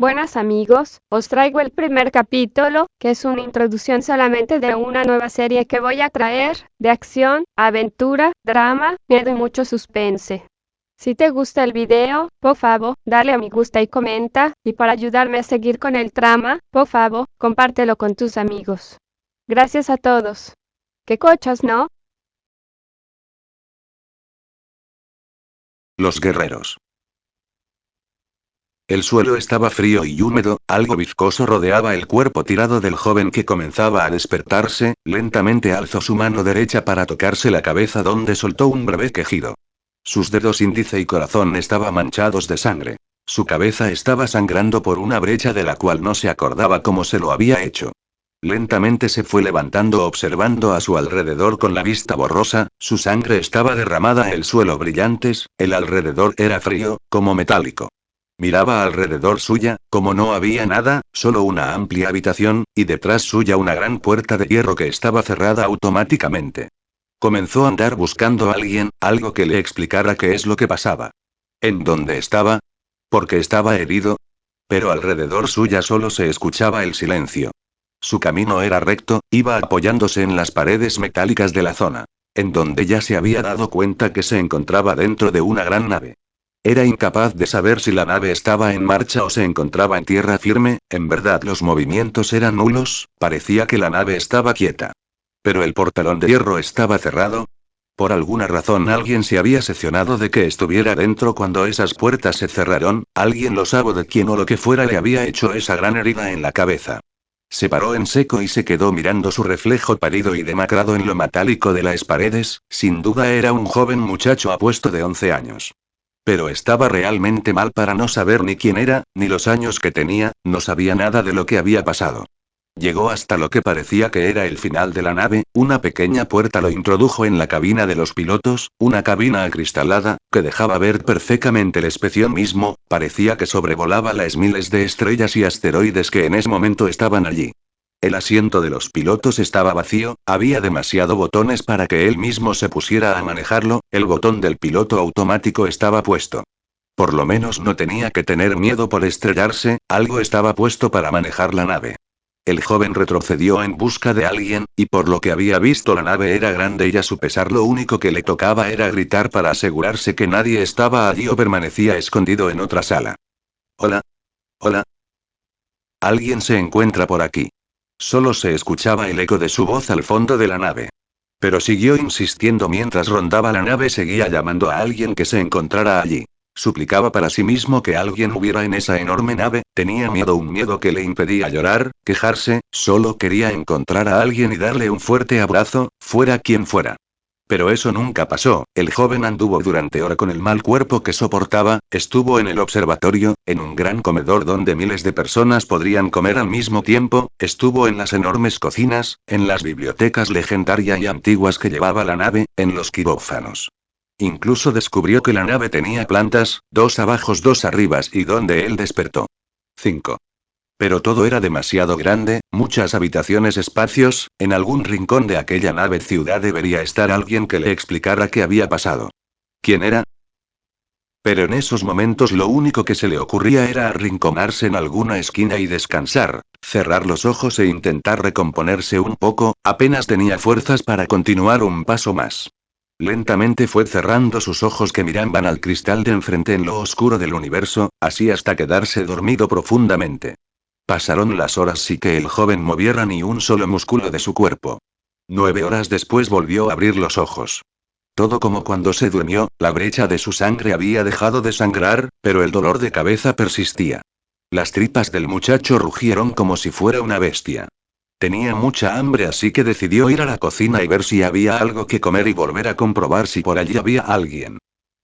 Buenas amigos, os traigo el primer capítulo, que es una introducción solamente de una nueva serie que voy a traer, de acción, aventura, drama, miedo y mucho suspense. Si te gusta el video, por favor, dale a me gusta y comenta, y para ayudarme a seguir con el trama, por favor, compártelo con tus amigos. Gracias a todos. ¿Qué cochas, no? Los guerreros. El suelo estaba frío y húmedo, algo viscoso rodeaba el cuerpo tirado del joven que comenzaba a despertarse, lentamente alzó su mano derecha para tocarse la cabeza donde soltó un breve quejido. Sus dedos índice y corazón estaban manchados de sangre. Su cabeza estaba sangrando por una brecha de la cual no se acordaba cómo se lo había hecho. Lentamente se fue levantando observando a su alrededor con la vista borrosa, su sangre estaba derramada en el suelo brillantes, el alrededor era frío, como metálico. Miraba alrededor suya, como no había nada, solo una amplia habitación, y detrás suya una gran puerta de hierro que estaba cerrada automáticamente. Comenzó a andar buscando a alguien, algo que le explicara qué es lo que pasaba. ¿En dónde estaba? ¿Por qué estaba herido? Pero alrededor suya solo se escuchaba el silencio. Su camino era recto, iba apoyándose en las paredes metálicas de la zona, en donde ya se había dado cuenta que se encontraba dentro de una gran nave. Era incapaz de saber si la nave estaba en marcha o se encontraba en tierra firme, en verdad los movimientos eran nulos, parecía que la nave estaba quieta. Pero el portalón de hierro estaba cerrado. Por alguna razón alguien se había seccionado de que estuviera dentro cuando esas puertas se cerraron, alguien lo sabe de quién o lo que fuera le había hecho esa gran herida en la cabeza. Se paró en seco y se quedó mirando su reflejo pálido y demacrado en lo metálico de las paredes, sin duda era un joven muchacho apuesto de 11 años. Pero estaba realmente mal para no saber ni quién era, ni los años que tenía, no sabía nada de lo que había pasado. Llegó hasta lo que parecía que era el final de la nave, una pequeña puerta lo introdujo en la cabina de los pilotos, una cabina acristalada, que dejaba ver perfectamente el especión mismo, parecía que sobrevolaba las miles de estrellas y asteroides que en ese momento estaban allí. El asiento de los pilotos estaba vacío, había demasiado botones para que él mismo se pusiera a manejarlo, el botón del piloto automático estaba puesto. Por lo menos no tenía que tener miedo por estrellarse, algo estaba puesto para manejar la nave. El joven retrocedió en busca de alguien, y por lo que había visto la nave era grande y a su pesar lo único que le tocaba era gritar para asegurarse que nadie estaba allí o permanecía escondido en otra sala. Hola. Hola. Alguien se encuentra por aquí. Solo se escuchaba el eco de su voz al fondo de la nave. Pero siguió insistiendo mientras rondaba la nave, seguía llamando a alguien que se encontrara allí. Suplicaba para sí mismo que alguien hubiera en esa enorme nave, tenía miedo, un miedo que le impedía llorar, quejarse, solo quería encontrar a alguien y darle un fuerte abrazo, fuera quien fuera. Pero eso nunca pasó, el joven anduvo durante horas con el mal cuerpo que soportaba, estuvo en el observatorio, en un gran comedor donde miles de personas podrían comer al mismo tiempo, estuvo en las enormes cocinas, en las bibliotecas legendarias y antiguas que llevaba la nave, en los quirófanos. Incluso descubrió que la nave tenía plantas, 2 abajo, 2 arribas y donde él despertó. 5. Pero todo era demasiado grande, muchas habitaciones, espacios, en algún rincón de aquella nave ciudad debería estar alguien que le explicara qué había pasado. ¿Quién era? Pero en esos momentos lo único que se le ocurría era arrinconarse en alguna esquina y descansar, cerrar los ojos e intentar recomponerse un poco, apenas tenía fuerzas para continuar un paso más. Lentamente fue cerrando sus ojos que miraban al cristal de enfrente en lo oscuro del universo, así hasta quedarse dormido profundamente. Pasaron las horas sin que el joven moviera ni un solo músculo de su cuerpo. 9 horas después volvió a abrir los ojos. Todo como cuando se durmió, la brecha de su sangre había dejado de sangrar, pero el dolor de cabeza persistía. Las tripas del muchacho rugieron como si fuera una bestia. Tenía mucha hambre, así que decidió ir a la cocina y ver si había algo que comer y volver a comprobar si por allí había alguien.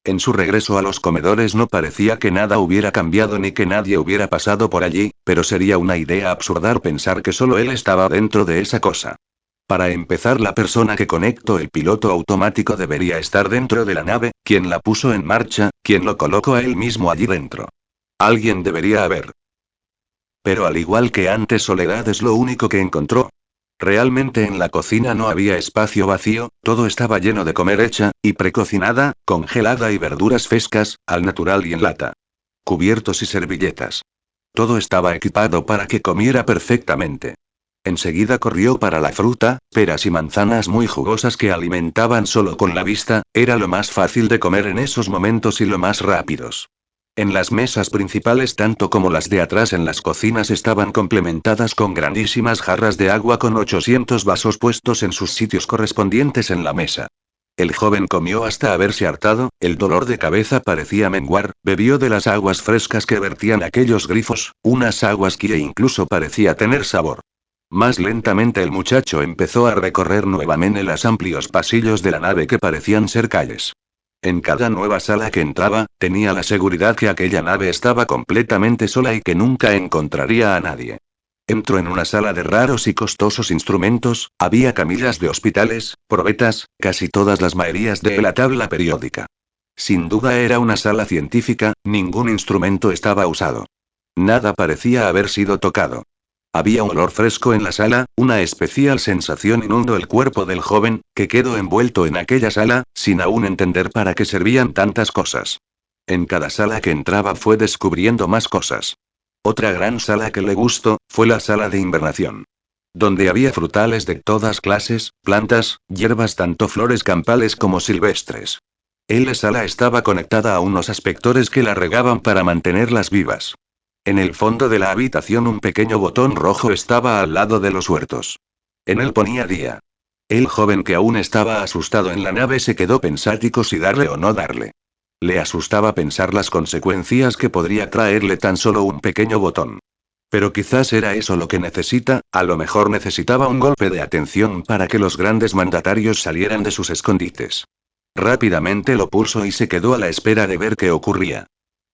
En su regreso a los comedores no parecía que nada hubiera cambiado ni que nadie hubiera pasado por allí, pero sería una idea absurda pensar que solo él estaba dentro de esa cosa. Para empezar, la persona que conectó el piloto automático debería estar dentro de la nave, quien la puso en marcha, quien lo colocó a él mismo allí dentro. Alguien debería haber. Pero al igual que antes, Soledad es lo único que encontró. Realmente en la cocina no había espacio vacío, todo estaba lleno de comer hecha, y precocinada, congelada y verduras frescas, al natural y en lata. Cubiertos y servilletas. Todo estaba equipado para que comiera perfectamente. Enseguida corrió para la fruta, peras y manzanas muy jugosas que alimentaban solo con la vista, era lo más fácil de comer en esos momentos y lo más rápidos. En las mesas principales tanto como las de atrás en las cocinas estaban complementadas con grandísimas jarras de agua con 800 vasos puestos en sus sitios correspondientes en la mesa. El joven comió hasta haberse hartado, el dolor de cabeza parecía menguar, bebió de las aguas frescas que vertían aquellos grifos, unas aguas que incluso parecía tener sabor. Más lentamente el muchacho empezó a recorrer nuevamente los amplios pasillos de la nave que parecían ser calles. En cada nueva sala que entraba, tenía la seguridad que aquella nave estaba completamente sola y que nunca encontraría a nadie. Entró en una sala de raros y costosos instrumentos, había camillas de hospitales, probetas, casi todas las maherías de la tabla periódica. Sin duda era una sala científica, ningún instrumento estaba usado. Nada parecía haber sido tocado. Había un olor fresco en la sala, una especial sensación inundó el cuerpo del joven, que quedó envuelto en aquella sala, sin aún entender para qué servían tantas cosas. En cada sala que entraba fue descubriendo más cosas. Otra gran sala que le gustó, fue la sala de invernación. Donde había frutales de todas clases, plantas, hierbas tanto flores campales como silvestres. La sala estaba conectada a unos aspectores que la regaban para mantenerlas vivas. En el fondo de la habitación un pequeño botón rojo estaba al lado de los huertos. En él ponía día. El joven que aún estaba asustado en la nave se quedó pensativo si darle o no darle. Le asustaba pensar las consecuencias que podría traerle tan solo un pequeño botón. Pero quizás era eso lo que necesita, a lo mejor necesitaba un golpe de atención para que los grandes mandatarios salieran de sus escondites. Rápidamente lo pulsó y se quedó a la espera de ver qué ocurría.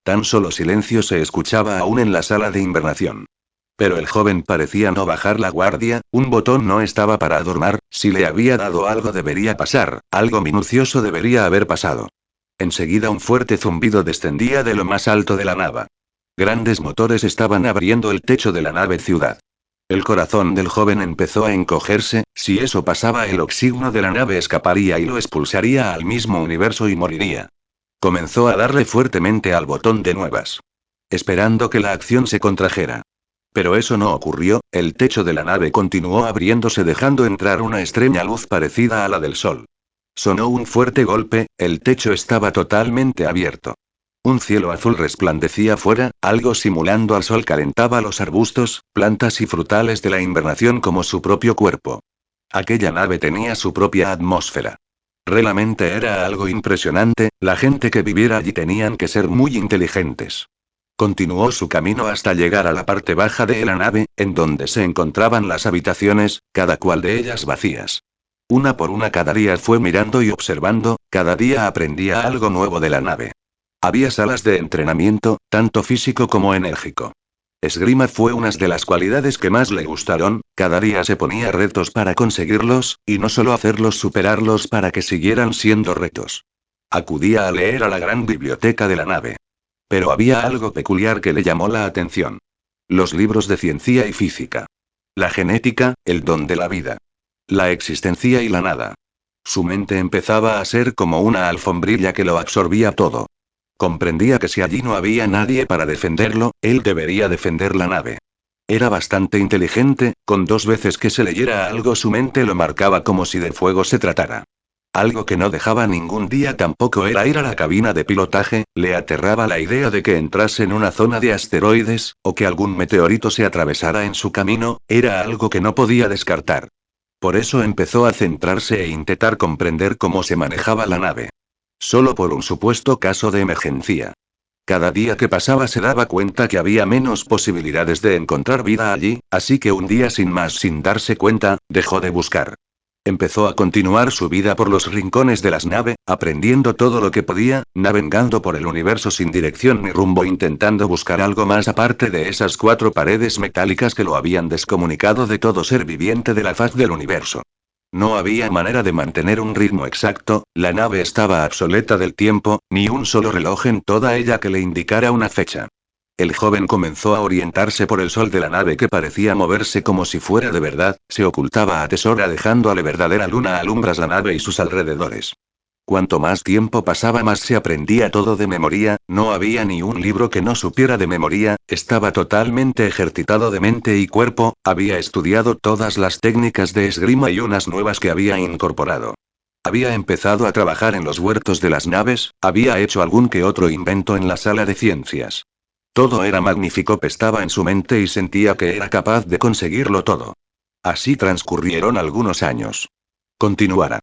Tan solo silencio se escuchaba aún en la sala de invernación. Pero el joven parecía no bajar la guardia, un botón no estaba para adornar, si le había dado algo debería pasar, algo minucioso debería haber pasado. Enseguida un fuerte zumbido descendía de lo más alto de la nave. Grandes motores estaban abriendo el techo de la nave ciudad. El corazón del joven empezó a encogerse, si eso pasaba el oxígeno de la nave escaparía y lo expulsaría al mismo universo y moriría. Comenzó a darle fuertemente al botón de nuevas. Esperando que la acción se contrajera. Pero eso no ocurrió, el techo de la nave continuó abriéndose dejando entrar una extraña luz parecida a la del sol. Sonó un fuerte golpe, el techo estaba totalmente abierto. Un cielo azul resplandecía fuera, algo simulando al sol calentaba los arbustos, plantas y frutales de la invernación como su propio cuerpo. Aquella nave tenía su propia atmósfera. Realmente era algo impresionante, la gente que viviera allí tenían que ser muy inteligentes. Continuó su camino hasta llegar a la parte baja de la nave, en donde se encontraban las habitaciones, cada cual de ellas vacías. Una por una cada día fue mirando y observando, cada día aprendía algo nuevo de la nave. Había salas de entrenamiento, tanto físico como enérgico. Esgrima fue una de las cualidades que más le gustaron, cada día se ponía retos para conseguirlos, y no solo hacerlos superarlos para que siguieran siendo retos. Acudía a leer a la gran biblioteca de la nave. Pero había algo peculiar que le llamó la atención. Los libros de ciencia y física. La genética, el don de la vida. La existencia y la nada. Su mente empezaba a ser como una alfombrilla que lo absorbía todo. Comprendía que si allí no había nadie para defenderlo, él debería defender la nave. Era bastante inteligente, con 2 veces que se leyera algo su mente lo marcaba como si de fuego se tratara. Algo que no dejaba ningún día tampoco era ir a la cabina de pilotaje, le aterraba la idea de que entrase en una zona de asteroides, o que algún meteorito se atravesara en su camino, era algo que no podía descartar. Por eso empezó a centrarse e intentar comprender cómo se manejaba la nave. Solo por un supuesto caso de emergencia. Cada día que pasaba se daba cuenta que había menos posibilidades de encontrar vida allí, así que un día sin más sin darse cuenta, dejó de buscar. Empezó a continuar su vida por los rincones de las naves, aprendiendo todo lo que podía, navegando por el universo sin dirección ni rumbo intentando buscar algo más aparte de esas 4 paredes metálicas que lo habían descomunicado de todo ser viviente de la faz del universo. No había manera de mantener un ritmo exacto, la nave estaba obsoleta del tiempo, ni un solo reloj en toda ella que le indicara una fecha. El joven comenzó a orientarse por el sol de la nave que parecía moverse como si fuera de verdad, se ocultaba a deshora dejando a la verdadera luna alumbrar la nave y sus alrededores. Cuanto más tiempo pasaba más se aprendía todo de memoria, no había ni un libro que no supiera de memoria, estaba totalmente ejercitado de mente y cuerpo, había estudiado todas las técnicas de esgrima y unas nuevas que había incorporado. Había empezado a trabajar en los huertos de las naves, había hecho algún que otro invento en la sala de ciencias. Todo era magnífico, estaba en su mente y sentía que era capaz de conseguirlo todo. Así transcurrieron algunos años. Continuará.